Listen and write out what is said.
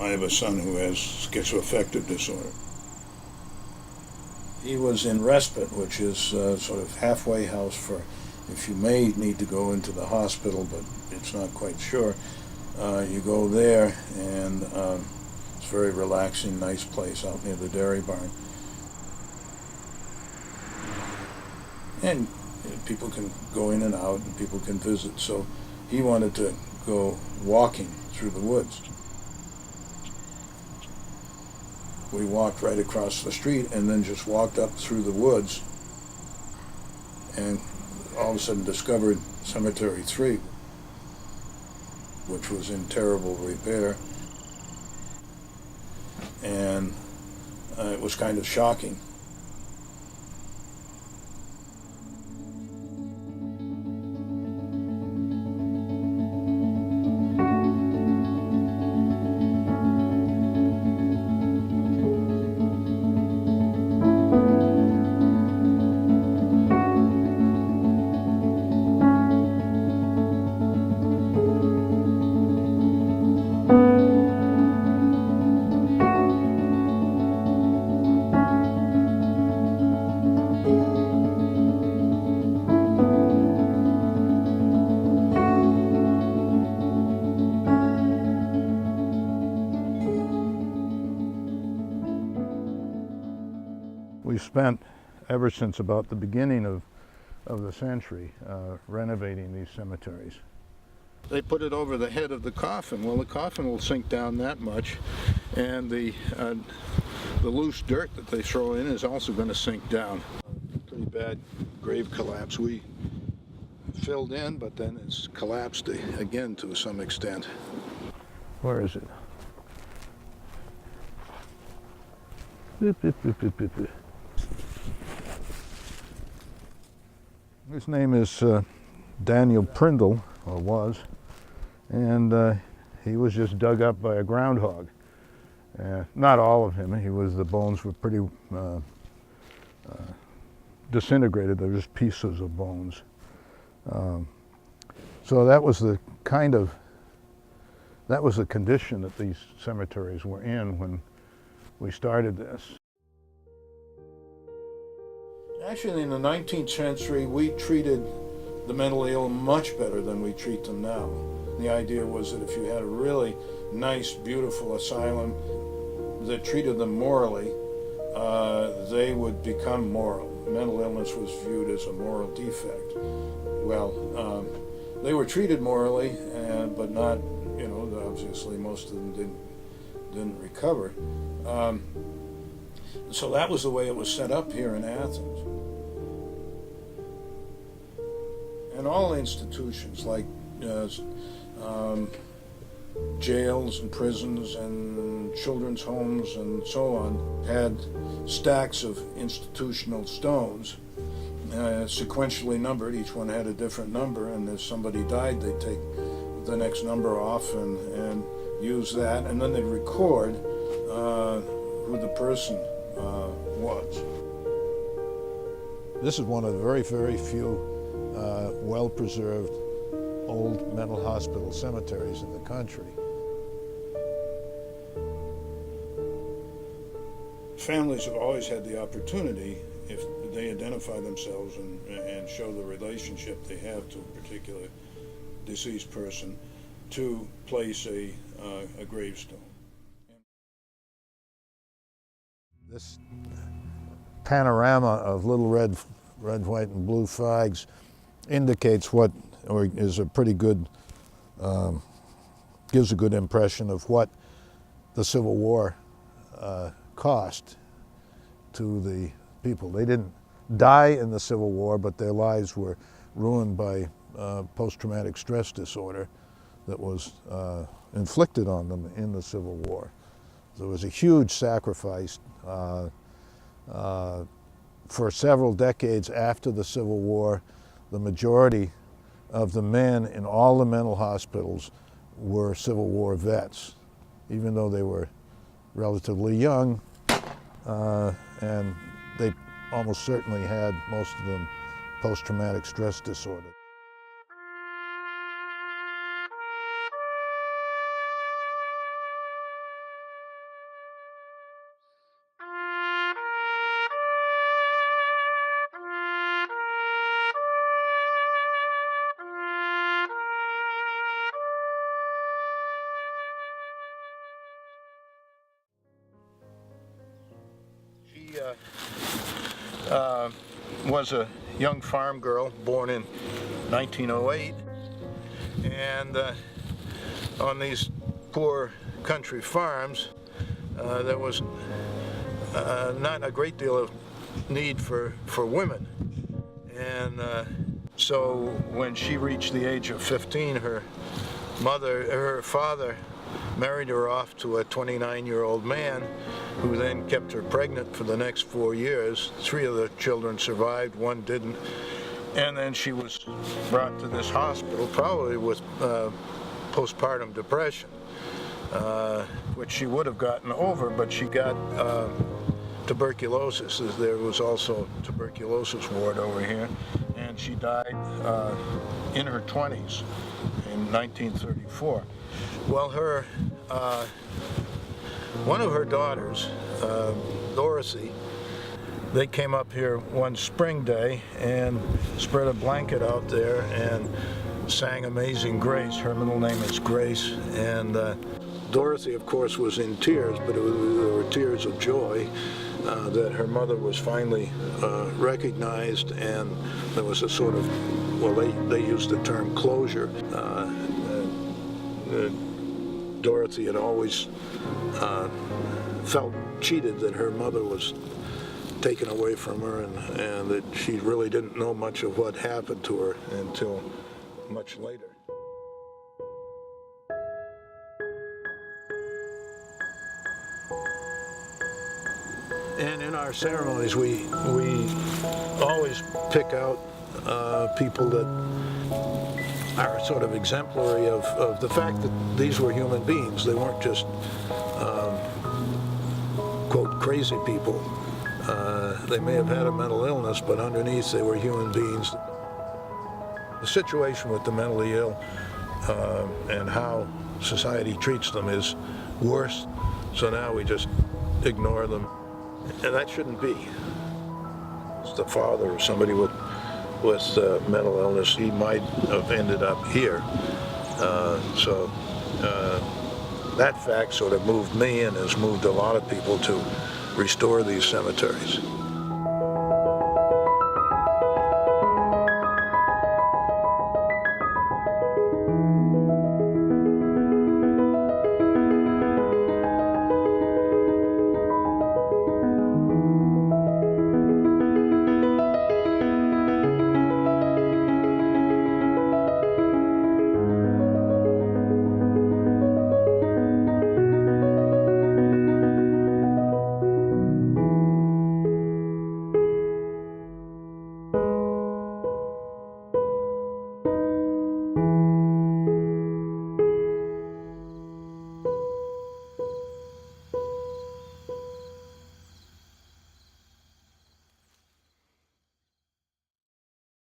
I have a son who has schizoaffective disorder. He was in respite, which is sort of halfway house for if you may need to go into the hospital, but it's not quite sure. You go there, and it's a very relaxing, nice place out near the dairy barn. And people can go in and out, and people can visit. So he wanted to go walking through the woods. We walked right across the street and then just walked up through the woods and all of a sudden discovered Cemetery 3, which was in terrible repair. And it was kind of shocking. We spent, ever since about the beginning of the century, renovating these cemeteries. They put it over the head of the coffin. Well, the coffin will sink down that much, and the loose dirt that they throw in is also going to sink down. Pretty bad grave collapse. We filled in, but then it's collapsed again to some extent. Where is it? Beep, beep, beep, beep, beep, beep. His name is Daniel Prindle, or was, and he was just dug up by a groundhog. Not all of him. The bones were pretty disintegrated. They were just pieces of bones. So that was the condition that these cemeteries were in when we started this. Actually, in the 19th century, we treated the mentally ill much better than we treat them now. The idea was that if you had a really nice, beautiful asylum that treated them morally, they would become moral. Mental illness was viewed as a moral defect. Well, they were treated morally, but not, obviously most of them didn't recover. So that was the way it was set up here in Athens. And all institutions like jails and prisons and children's homes and so on had stacks of institutional stones, sequentially numbered. Each one had a different number, and if somebody died, they'd take the next number off and use that, and then they'd record who the person was. This is one of the very, very few well-preserved old mental hospital cemeteries in the country. Families have always had the opportunity, if they identify themselves and show the relationship they have to a particular deceased person, to place a gravestone. This panorama of little red, white, and blue flags indicates is a pretty good, gives a good impression of what the Civil War cost to the people. They didn't die in the Civil War, but their lives were ruined by post-traumatic stress disorder that was inflicted on them in the Civil War. There was a huge sacrifice for several decades after the Civil War. The majority of the men in all the mental hospitals were Civil War vets, even though they were relatively young, and they almost certainly had, most of them, post-traumatic stress disorder. was a young farm girl born in 1908, and on these poor country farms there was not a great deal of need for women, and so when she reached the age of 15, her father married her off to a 29-year-old man who then kept her pregnant for the next 4 years. 3 of the children survived, 1 didn't. And then she was brought to this hospital, probably with postpartum depression, which she would have gotten over, but she got tuberculosis. There was also a tuberculosis ward over here, and she died in her 20s in 1934. Well, one of her daughters, Dorothy, they came up here one spring day and spread a blanket out there and sang Amazing Grace. Her middle name is Grace, and Dorothy, of course, was in tears, but there were tears of joy that her mother was finally recognized, and there was a sort of, well, they used the term closure. Dorothy had always felt cheated that her mother was taken away from her, and that she really didn't know much of what happened to her until much later. And in our ceremonies, we always pick out people that are sort of exemplary of the fact that these were human beings. They weren't just, quote, crazy people. They may have had a mental illness, but underneath they were human beings. The situation with the mentally ill and how society treats them is worse, so now we just ignore them. And that shouldn't be. It's the father or somebody with mental illness, he might have ended up here. So that fact sort of moved me and has moved a lot of people to restore these cemeteries.